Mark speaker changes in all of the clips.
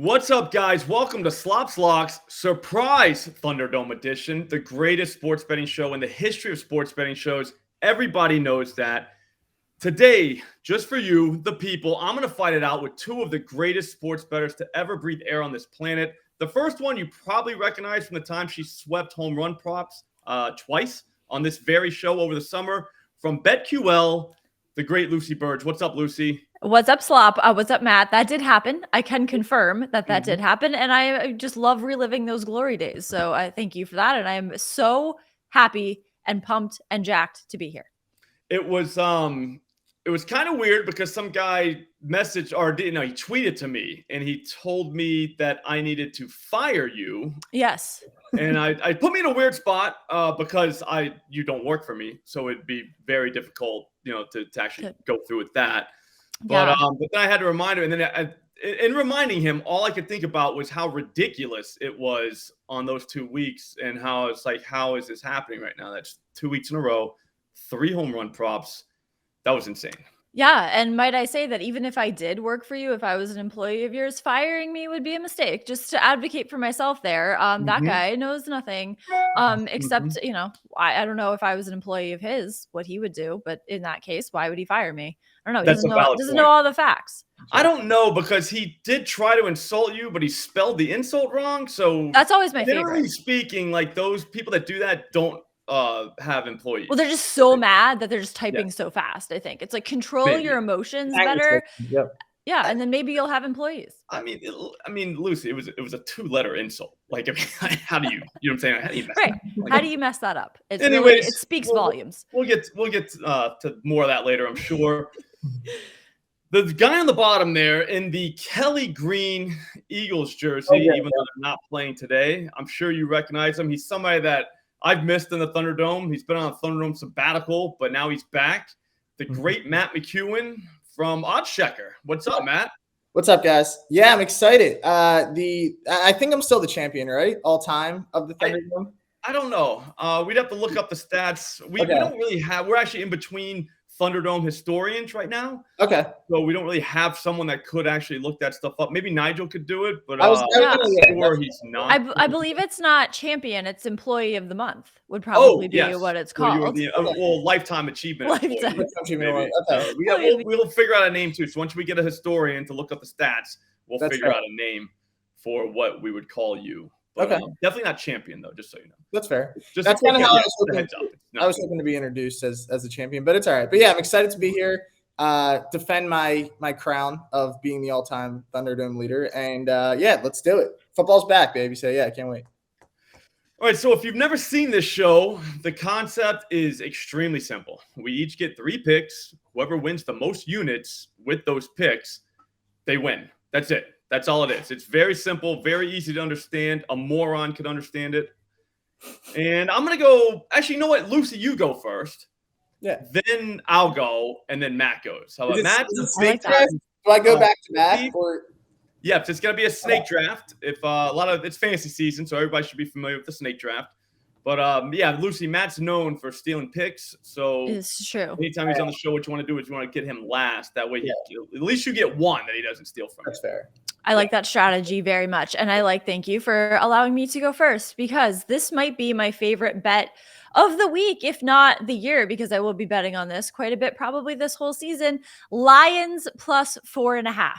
Speaker 1: What's up, guys? Welcome to SLOPSLOCKS Surprise Thunderdome Edition, the greatest sports betting show in the history of sports betting shows. Everybody knows that. Today, just for you, the people, I'm going to fight it out with two of the greatest sports bettors to ever breathe air on this planet. The first one you probably recognize from the time she swept home run props twice on this very show over the summer. From BetQL, the great Lucy Burdge. What's up, Lucy?
Speaker 2: What's up, Slop? What's up, Matt? That did happen. I can confirm that did happen. And I just love reliving those glory days. So I thank you for that. And I am so happy and pumped and jacked to be here.
Speaker 1: It was kind of weird because some guy messaged or he tweeted to me and he told me that I needed to fire you.
Speaker 2: Yes.
Speaker 1: And I put me in a weird spot because you don't work for me. So it'd be very difficult, to actually go through with that. But then I had to remind him, and then in reminding him, all I could think about was how ridiculous it was on those 2 weeks, and how it's like, how is this happening right now? That's 2 weeks in a row, 3 home run props. That was insane.
Speaker 2: Yeah, and might I say that even if I did work for you, if I was an employee of yours, firing me would be a mistake. Just to advocate for myself there. That guy knows nothing except, I don't know if I was an employee of his, what he would do. But in that case, why would he fire me? I don't know. He doesn't know all the facts.
Speaker 1: I don't know, because he did try to insult you, but he spelled the insult wrong. So
Speaker 2: that's always my favorite.
Speaker 1: Generally speaking, like, those people that do that don't have employees.
Speaker 2: Well, they're just so mad that they're just typing so fast. I think it's like control your emotions better.
Speaker 3: Yep.
Speaker 2: Yeah, and then maybe you'll have employees.
Speaker 1: I mean, Lucy, it was a 2-letter insult. Like, how do you know what I'm saying? How do you mess that up? Like,
Speaker 2: how do you mess that up? It's
Speaker 1: anyways,
Speaker 2: really, it speaks volumes.
Speaker 1: We'll get to more of that later, I'm sure. The guy on the bottom there in the Kelly Green Eagles jersey, even though they're not playing today, I'm sure you recognize him. He's somebody that I've missed in the Thunderdome. He's been on a Thunderdome sabbatical, but now he's back. The great Matt McCuen from OddsJam. What's up, Matt?
Speaker 3: What's up, guys? Yeah, I'm excited. I think I'm still the champion, right? All time of the Thunderdome.
Speaker 1: I don't know. We'd have to look up the stats. We don't really have. We're actually in between Thunderdome historians right now.
Speaker 3: Okay.
Speaker 1: So we don't really have someone that could actually look that stuff up. Maybe Nigel could do it, but sure he's not.
Speaker 2: I believe it's not champion. It's employee of the month would probably be what it's called.
Speaker 1: Lifetime achievement.
Speaker 3: Lifetime achievement. Okay.
Speaker 1: We'll figure out a name too. So once we get a historian to look up the stats, we'll figure out a name for what we would call you. But, definitely not champion, though, just so you know.
Speaker 3: That's fair. That's kind of how I was hoping to be introduced as a champion, but it's all right. But yeah, I'm excited to be here, defend my crown of being the all-time Thunderdome leader. And let's do it. Football's back, baby. So yeah, I can't wait.
Speaker 1: All right, so if you've never seen this show, the concept is extremely simple. We each get 3 picks. Whoever wins the most units with those picks, they win. That's it. That's all it is. It's very simple, very easy to understand. A moron could understand it. And I'm going to go. Actually, you know what? Lucy, you go first.
Speaker 3: Yeah.
Speaker 1: Then I'll go, and then Matt goes. How about Matt?
Speaker 3: Snake draft? Do I go back to Matt? Or?
Speaker 1: Yeah, it's going to be a snake draft. If it's fantasy season, so everybody should be familiar with the snake draft. But Lucy, Matt's known for stealing picks. So
Speaker 2: it's true.
Speaker 1: Anytime he's on the show, what you want to do is you want to get him last. That way, at least you get one that he doesn't steal from.
Speaker 3: That's fair.
Speaker 2: I like that strategy very much. And thank you for allowing me to go first, because this might be my favorite bet of the week, if not the year, because I will be betting on this quite a bit, probably this whole season. Lions plus 4.5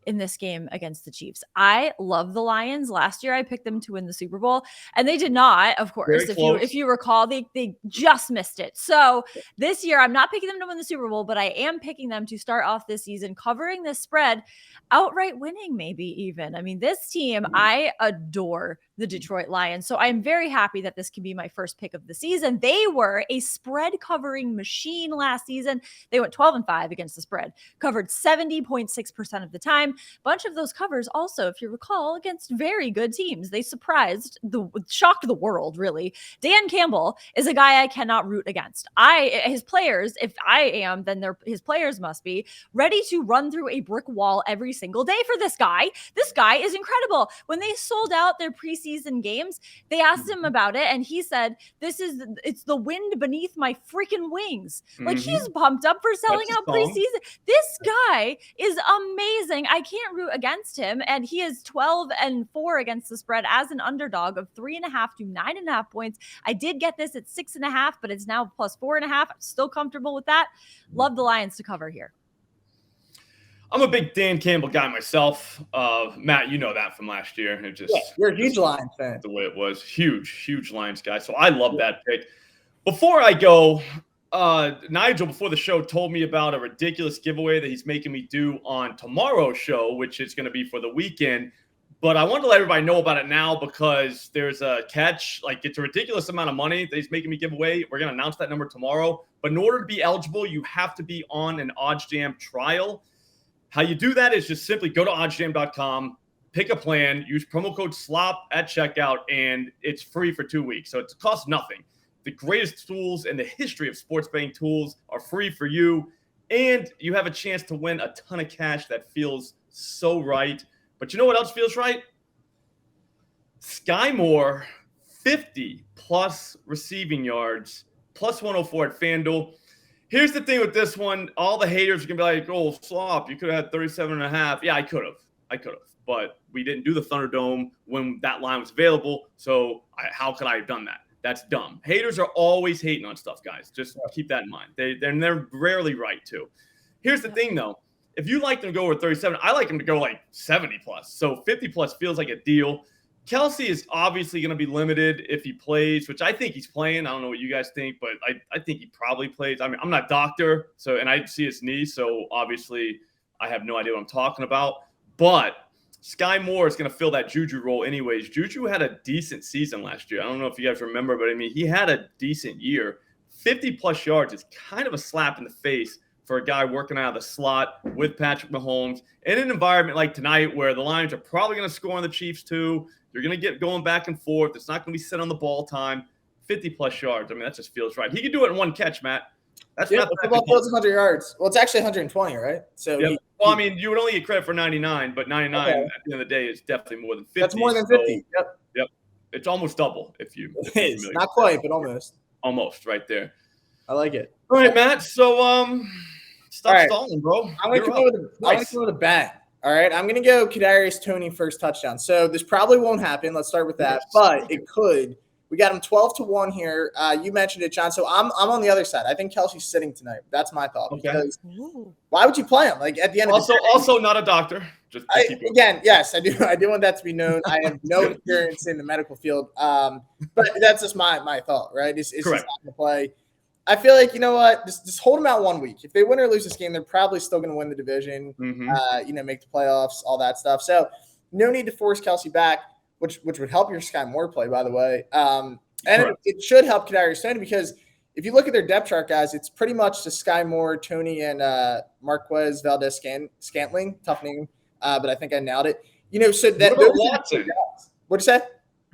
Speaker 2: in this game against the Chiefs. I love the Lions. Last year, I picked them to win the Super Bowl, and they did not, of course. If you recall, they just missed it. So this year, I'm not picking them to win the Super Bowl, but I am picking them to start off this season covering this spread, outright winning maybe even. I mean, this team, I adore the Detroit Lions. So I'm very happy that this can be my first pick of the season. They were a spread covering machine last season. They went 12-5 against the spread, covered 70.6% of the time. Bunch of those covers also, if you recall, against very good teams. They shocked the world, really. Dan Campbell is a guy I cannot root against. His players, if I am, then his players must be ready to run through a brick wall every single day for this guy. This guy is incredible. When they sold out their preseason preseason games. They asked him about it, and he said, it's the wind beneath my freaking wings. Like, he's pumped up for selling out preseason. This guy is amazing. I can't root against him, and he is 12-4 against the spread as an underdog of 3.5 to 9.5 points. I did get this at 6.5, but it's now plus 4.5. I'm still comfortable with that. Love the Lions to cover here.
Speaker 1: I'm a big Dan Campbell guy myself. Matt, you know that from last year. It just,
Speaker 3: you're a huge Lions fan.
Speaker 1: The way it was. Huge Lions guy. So I love that pick. Before I go, Nigel, before the show, told me about a ridiculous giveaway that he's making me do on tomorrow's show, which is going to be for the weekend. But I wanted to let everybody know about it now because there's a catch. Like, it's a ridiculous amount of money that he's making me give away. We're going to announce that number tomorrow. But in order to be eligible, you have to be on an OddsJam trial. How you do that is just simply go to oddsjam.com, pick a plan, use promo code SLOP at checkout, and it's free for 2 weeks. So it costs nothing. The greatest tools in the history of sports betting tools are free for you, and you have a chance to win a ton of cash that feels so right. But you know what else feels right? Sky Moore, 50+ receiving yards, plus 104 at FanDuel. Here's the thing with this one. All the haters are going to be like, oh, Slop, you could have had 37.5. Yeah, I could have. But we didn't do the Thunderdome when that line was available. So how could I have done that? That's dumb. Haters are always hating on stuff, guys. Just keep that in mind. They're rarely right, too. Here's the thing, though. If you like them to go over 37, I like them to go like 70+. So 50+ feels like a deal. Kelsey is obviously going to be limited if he plays, which I think he's playing. I don't know what you guys think, but I think he probably plays. I mean, I'm not a doctor, and I see his knee, so obviously I have no idea what I'm talking about. But Sky Moore is going to fill that Juju role anyways. Juju had a decent season last year. I don't know if you guys remember, but I mean, he had a decent year. 50+ yards is kind of a slap in the face for a guy working out of the slot with Patrick Mahomes in an environment like tonight where the Lions are probably going to score on the Chiefs too. You're going to get going back and forth. It's not going to be set on the ball time. 50+ yards. I mean, that just feels right. He could do it in one catch, Matt. That's not
Speaker 3: football field's 100 yards. Well, it's actually 120, right? So
Speaker 1: I mean, you would only get credit for 99, but 99 at the end of the day is definitely more than 50.
Speaker 3: That's more than 50.
Speaker 1: So, yep. It's almost double if you.
Speaker 3: It is. Not quite, but almost.
Speaker 1: Almost right there.
Speaker 3: I like it.
Speaker 1: All right, Matt. So stop stalling, bro.
Speaker 3: I'm going to go with a bang. All right, I'm going to go Kadarius Toney first touchdown. So this probably won't happen. Let's start with that, but it could. We got him 12-1 here. You mentioned it, John. So I'm on the other side. I think Kelsey's sitting tonight. That's my thought.
Speaker 1: Okay.
Speaker 3: Because why would you play him? Like at the end of the day,
Speaker 1: also not a doctor.
Speaker 3: Yes, I do. I do want that to be known. I have no experience in the medical field, but that's just my thought. Right? It's just not going to play. I feel like, you know what, just hold them out 1 week. If they win or lose this game, they're probably still going to win the division, make the playoffs, all that stuff. So no need to force Kelsey back, which would help your Sky Moore play, by the way. And it should help Kadarius Toney because if you look at their depth chart, guys, it's pretty much the Sky Moore, Toney, and Marquez Valdez-Scantling. Tough name, but I think I nailed it. So that
Speaker 1: what about Watson?
Speaker 3: What'd you say?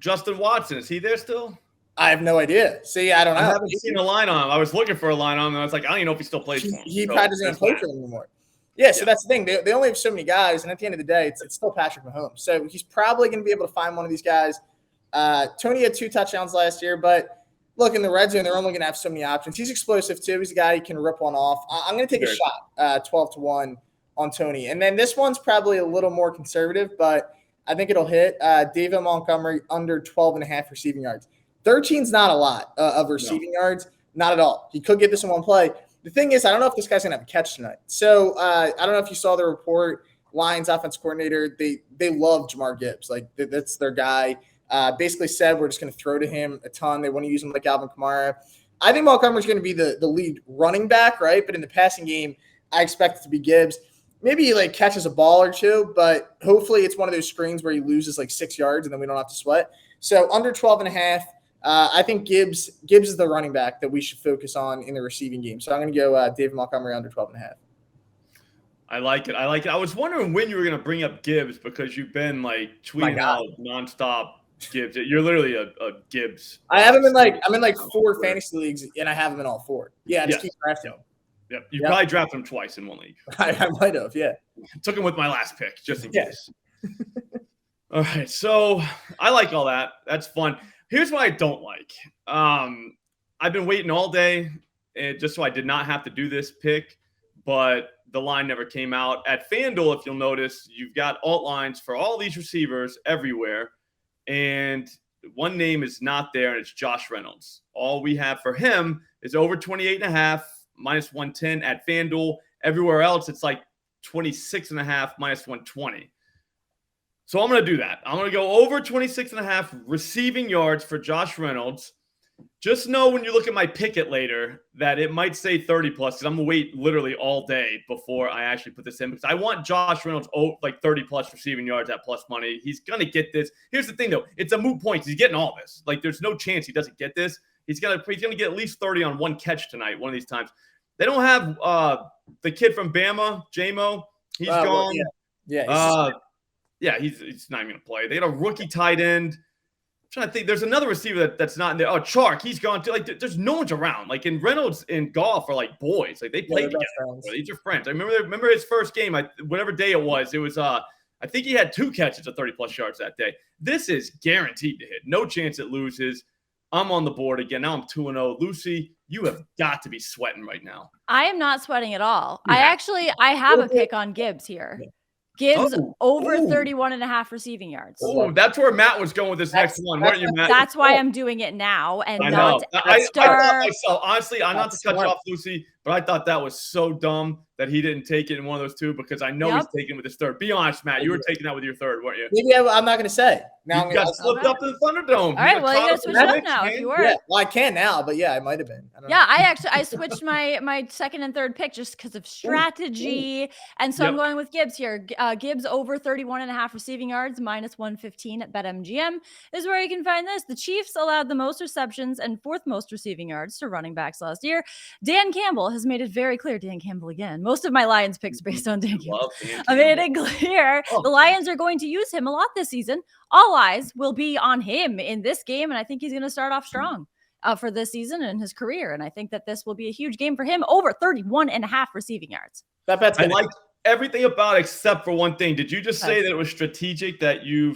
Speaker 1: Justin Watson, is he there still?
Speaker 3: I have no idea. See, I don't know.
Speaker 1: I haven't seen a line on him. I was looking for a line on him, and I was like, I don't even know if he still plays for him.
Speaker 3: He probably doesn't even play for him anymore. Yeah, so that's the thing. They only have so many guys, and at the end of the day, it's still Patrick Mahomes. So he's probably going to be able to find one of these guys. Toney had 2 touchdowns last year, but look, in the red zone, they're only going to have so many options. He's explosive, too. He's a guy who can rip one off. I'm going to take a shot, 12-1 on Toney. And then this one's probably a little more conservative, but I think it'll hit. David Montgomery under 12.5 receiving yards. 13's not a lot of receiving yards. Not at all. He could get this in one play. The thing is, I don't know if this guy's going to have a catch tonight. So I don't know if you saw the report. Lions offense coordinator, they love Jamar Gibbs. Like, that's their guy. Basically said we're just going to throw to him a ton. They want to use him like Alvin Kamara. I think Montgomery's going to be the lead running back, right? But in the passing game, I expect it to be Gibbs. Maybe he catches a ball or two, but hopefully it's one of those screens where he loses 6 yards and then we don't have to sweat. So under 12.5. I think Gibbs is the running back that we should focus on in the receiving game. So I'm going to go David Montgomery under 12.5.
Speaker 1: I like it. I was wondering when you were going to bring up Gibbs because you've been tweeting out nonstop Gibbs. You're literally a Gibbs.
Speaker 3: I have him I'm in 4 fantasy leagues and I have him in all 4. Yeah, just keep drafting him.
Speaker 1: Yep. You probably drafted him twice in one league.
Speaker 3: I might have, yeah.
Speaker 1: Took him with my last pick just in case. All right, so I like all that. That's fun. Here's what I don't like. I've been waiting all day just so I did not have to do this pick, but the line never came out. At FanDuel, if you'll notice, you've got alt lines for all these receivers everywhere, and one name is not there, and it's Josh Reynolds. All we have for him is over 28.5, minus 110 at FanDuel. Everywhere else, it's like 26.5, minus 120. So I'm going to do that. I'm going to go over 26.5 receiving yards for Josh Reynolds. Just know when you look at my picket later that it might say 30 plus, because I'm going to wait literally all day before I actually put this in, because I want Josh Reynolds like 30 plus receiving yards at plus money. He's going to get this. Here's the thing, though. It's a moot point. He's getting all this. Like, there's no chance he doesn't get this. He's going to get at least 30 on one catch tonight, one of these times. They don't have the kid from Bama, J-Mo. He's gone. Yeah, he's not even going to play. They had a rookie tight end. Trying to think, there's another receiver that's not in there. Oh, Chark, he's gone too. Like, there's no one's around. Like, and Reynolds and Goff are like boys. Like, they played together. These are friends. I remember his first game. Whatever day it was. I think he had 2 catches of 30 plus yards that day. This is guaranteed to hit. No chance it loses. I'm on the board again. Now I'm 2-0. Lucy, you have got to be sweating right now.
Speaker 2: I am not sweating at all. Yeah. I have a pick on Gibbs here. Gibbs over 31.5 receiving yards.
Speaker 1: Oh, that's where Matt was going with this next one, weren't you, Matt?
Speaker 2: That's why I'm doing it now and
Speaker 1: I
Speaker 2: not
Speaker 1: I thought myself, honestly, I'm not to cut you off, Lucy, but I thought that was so dumb that he didn't take it in one of those 2, because I know he's taking it with his third. Be honest, Matt. You were taking that with your third, weren't you?
Speaker 3: Maybe I'm not going to say.
Speaker 1: Now you got slipped up to the Thunderdome.
Speaker 2: All right, well, you got to switch it up now if you were.
Speaker 3: Yeah, well, I can now, but yeah, I might have been.
Speaker 2: I switched my second and third pick just because of strategy. And so I'm going with Gibbs here. Gibbs over 31.5 receiving yards, minus 115 at BetMGM is where you can find this. The Chiefs allowed the most receptions and 4th most receiving yards to running backs last year. Dan Campbell has made it very clear. Dan Campbell again. Most of my Lions picks based on Dan Campbell. I made it clear the Lions are going to use him a lot this season. All eyes will be on him in this game, and I think he's going to start off strong for this season and his career. And I think that this will be a huge game for him, over 31.5 receiving yards.
Speaker 3: That bet's
Speaker 1: I like everything about it except for one thing. Did you just say that it was strategic that you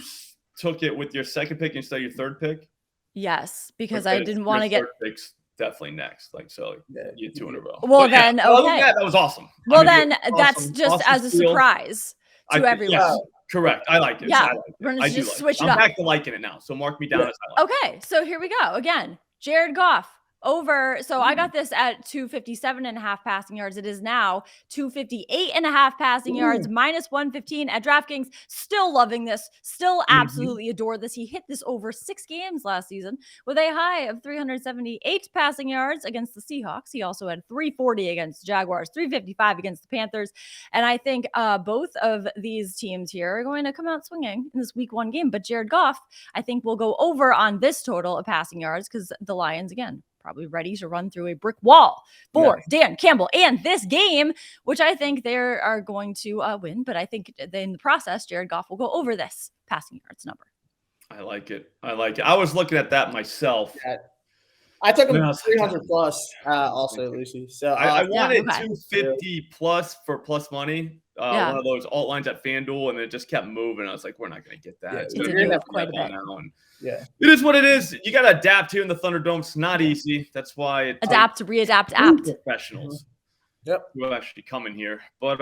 Speaker 1: took it with your second pick instead of your third pick?
Speaker 2: Yes, because I didn't want to get
Speaker 1: picks definitely next. Like, so you 2 in a row.
Speaker 2: Well, then, okay.
Speaker 1: That was awesome.
Speaker 2: Well, then that's just as a surprise to everyone.
Speaker 1: Yes, correct. I like it.
Speaker 2: Yeah, we're going to just switch it up.
Speaker 1: I'm back to liking it now. So mark me down as I like it.
Speaker 2: Okay, so here we go. Again, Jared Goff. Over, so I got this at 257.5 passing yards. It is now 258.5 passing yards, minus 115 at DraftKings. Still loving this. Still absolutely adore this. He hit this over 6 games last season with a high of 378 passing yards against the Seahawks. He also had 340 against the Jaguars, 355 against the Panthers. And I think both of these teams here are going to come out swinging in this week 1 game. But Jared Goff, I think, will go over on this total of passing yards because the Lions, again, probably ready to run through a brick wall for Dan Campbell and this game, which I think they are going to win. But I think in the process, Jared Goff will go over this passing yards number.
Speaker 1: I like it. I was looking at that myself.
Speaker 3: I took him 300 plus also, Lucy. So
Speaker 1: I wanted 250 plus for plus money. One of those alt lines at FanDuel, and it just kept moving. I was like, we're not going to get that. It is what it is. You got to adapt here in the Thunderdome. It's not easy. That's why it's
Speaker 2: adapt, readapt, apt.
Speaker 1: Professionals. Who actually come in here. But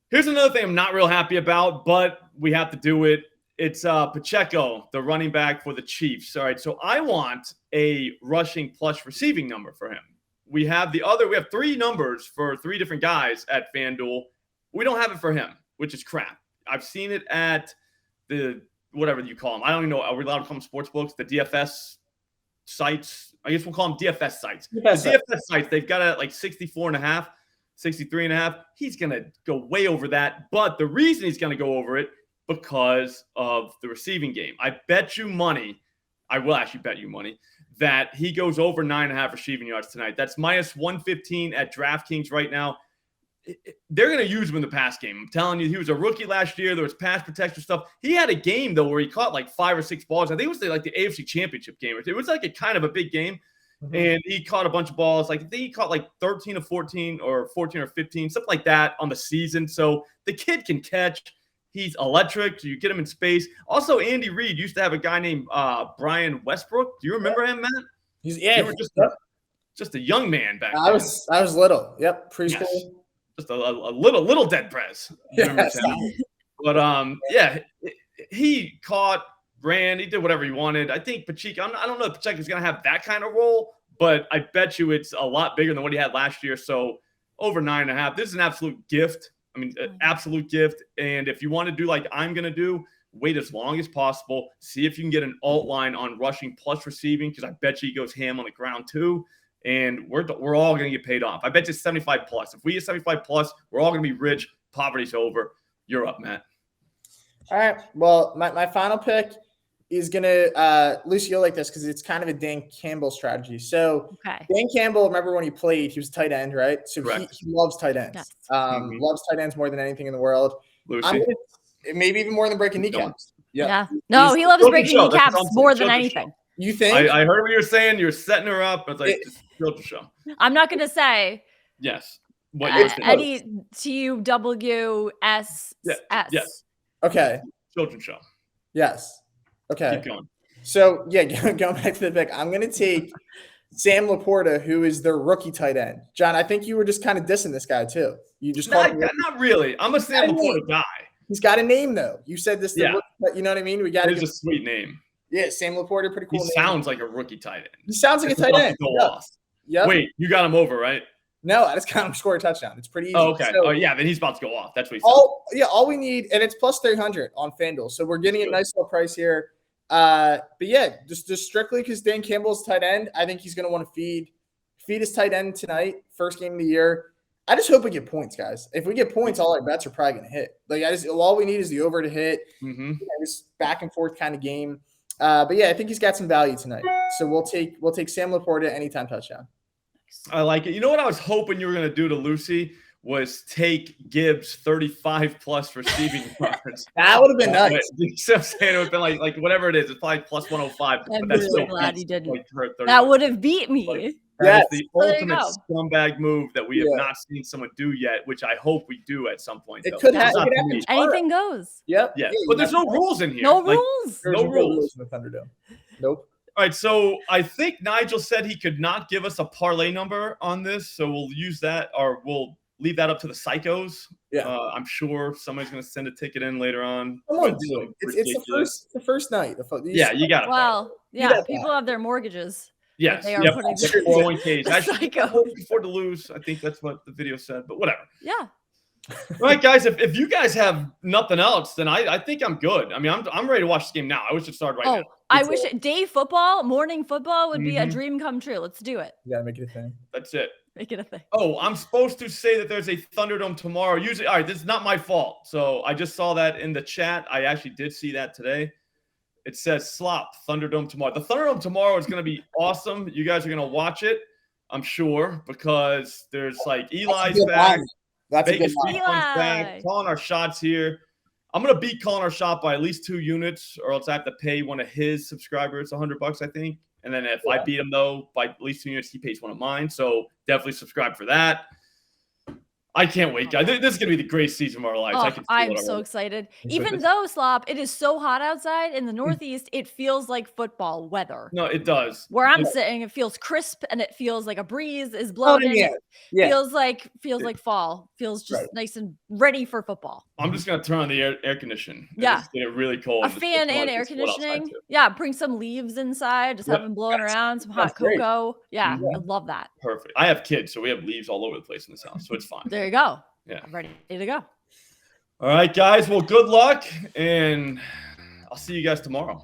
Speaker 1: here's another thing I'm not real happy about, but we have to do it. It's Pacheco, the running back for the Chiefs. All right, so I want a rushing plus receiving number for him. We have 3 numbers for 3 different guys at FanDuel. We don't have it for him, which is crap. I've seen it at the whatever you call them. I don't even know. Are we allowed to call them sports books? The DFS sites. I guess we'll call them DFS sites. The DFS sites, they've got it at like 64.5, 63.5. He's going to go way over that. But the reason he's going to go over it because of the receiving game. I bet you money. I will actually bet you money that he goes over 9.5 receiving yards tonight. That's minus 115 at DraftKings right now. They're going to use him in the pass game. I'm telling you, he was a rookie last year. There was pass protection stuff. He had a game, though, where he caught like 5 or 6 balls. I think it was like the AFC Championship game. It was like a kind of a big game. And he caught a bunch of balls. Like, I think he caught like 13 or 14 or 14 or 15, something like that on the season. So the kid can catch. He's electric. You get him in space. Also, Andy Reid used to have a guy named Brian Westbrook. Do you remember him, Matt?
Speaker 3: You were
Speaker 1: just a young man back then.
Speaker 3: I was little. Yep, preschool.
Speaker 1: Yes. Just a little DeadPres.
Speaker 3: Yes.
Speaker 1: But yeah, he caught, ran, he did whatever he wanted. I think Pacheco, I don't know if Pacheco's going to have that kind of role, but I bet you it's a lot bigger than what he had last year. So over 9.5. This is an absolute gift. I mean, an absolute gift. And if you want to do like I'm going to do, wait as long as possible. See if you can get an alt line on rushing plus receiving, because I bet you he goes ham on the ground too. And we're all going to get paid off. I bet you 75 plus. If we get 75 plus, we're all going to be rich. Poverty's over. You're up, Matt.
Speaker 3: All right. Well, my final pick is going to Lucy, you'll like this because it's kind of a Dan Campbell strategy. So Dan Campbell, remember when he played, he was tight end, right? So he loves tight ends. Yes. Loves tight ends more than anything in the world.
Speaker 1: Lucy.
Speaker 3: Maybe even more than breaking kneecaps.
Speaker 2: Yeah. No, he loves breaking kneecaps more than anything.
Speaker 3: You think?
Speaker 1: I heard what you were saying. You're setting her up. It's like, just build the show.
Speaker 2: I'm not going to say.
Speaker 1: Yes. What you're saying.
Speaker 2: Eddie TUWSS.
Speaker 1: Yes.
Speaker 3: Okay.
Speaker 1: Children's show.
Speaker 3: Yes. Okay.
Speaker 1: Keep going.
Speaker 3: So, yeah, going back to the pick, I'm going to take Sam Laporta, who is their rookie tight end. John, I think you were just kind of dissing this guy, too. You just called him
Speaker 1: not really. I'm a Sam Laporta guy.
Speaker 3: He's got a name, though. You said this. You know what I mean? We got
Speaker 1: it. It's a sweet name.
Speaker 3: Yeah, Sam Laporta, pretty cool.
Speaker 1: He sounds like a rookie tight end.
Speaker 3: He sounds like a tight end.
Speaker 1: Yep. Wait, you got him over, right?
Speaker 3: No, I just got him to score a touchdown. It's pretty easy.
Speaker 1: Oh, okay.
Speaker 3: So,
Speaker 1: then he's about to go off. That's what he said.
Speaker 3: All we need, and it's plus 300 on FanDuel. So we're getting a nice little price here. But yeah, just strictly because Dan Campbell's tight end, I think he's going to want to feed his tight end tonight, first game of the year. I just hope we get points, guys. If we get points, all our bets are probably going to hit. Like all we need is the over to hit. This back and forth kind of game. But yeah, I think he's got some value tonight. So we'll take Sam Laporta anytime touchdown.
Speaker 1: I like it. You know what I was hoping you were going to do to Lucy was take Gibbs 35 plus receiving yards.
Speaker 3: That would have been nice.
Speaker 1: You know what I'm saying? It would have been like whatever it is. It's probably plus 105.
Speaker 2: I'm really glad he didn't. That would have beat me.
Speaker 1: That is the ultimate scumbag move that we have not seen someone do yet, which I hope we do at some point.
Speaker 3: It could happen.
Speaker 2: Anything goes.
Speaker 3: Yep.
Speaker 1: Yeah. But there's no rules in here.
Speaker 2: No rules.
Speaker 3: No rules in the Thunderdome. Nope.
Speaker 1: All right, so I think Nigel said he could not give us a parlay number on this, so we'll use that, or we'll leave that up to the psychos.
Speaker 3: Yeah,
Speaker 1: I'm sure somebody's going to send a ticket in later on.
Speaker 3: Come on, dude. It's the first night.
Speaker 1: Yeah, you got it.
Speaker 2: Well, yeah, people have their mortgages.
Speaker 1: Yes,
Speaker 2: they are putting
Speaker 1: 401ks. Actually, afford to lose. I think that's what the video said, but whatever.
Speaker 2: Yeah.
Speaker 1: All right, guys. If you guys have nothing else, then I think I'm good. I mean, I'm ready to watch this game now. I wish it started right now.
Speaker 2: I wish day football, morning football would be a dream come true. Let's do it.
Speaker 3: You gotta make it a thing.
Speaker 1: That's it.
Speaker 2: Make it a thing.
Speaker 1: Oh, I'm supposed to say that there's a Thunderdome tomorrow. Usually, all right, this is not my fault. So I just saw that in the chat. I actually did see that today. It says Slop Thunderdome tomorrow. The Thunderdome tomorrow is going to be awesome. You guys are going to watch it, I'm sure, because there's like Eli's back. Vegas Street comes back. Calling our shots here. I'm going to beat calling our shot by at least 2 units, or else I have to pay one of his subscribers $100, I think. And then if I beat him, though, by at least 2 units, he pays one of mine. So definitely subscribe for that. I can't wait, guys. This is going to be the greatest season of our lives.
Speaker 2: I'm so excited. Even though, Slop, it is so hot outside in the Northeast, it feels like football weather.
Speaker 1: No, it does.
Speaker 2: Where I'm sitting, it feels crisp and it feels like a breeze is blowing in. Feels like fall. Feels just nice and ready for football.
Speaker 1: I'm just going to turn on the air conditioning.
Speaker 2: Yeah.
Speaker 1: It's getting really cold.
Speaker 2: A fan and air conditioning. Yeah. Bring some leaves inside. Just have them blowing around. Some hot cocoa. Yeah. I love that.
Speaker 1: Perfect. I have kids, so we have leaves all over the place in this house. So it's fine.
Speaker 2: There you go.
Speaker 1: Yeah.
Speaker 2: I'm ready to go.
Speaker 1: All right, guys. Well, good luck. And I'll see you guys tomorrow.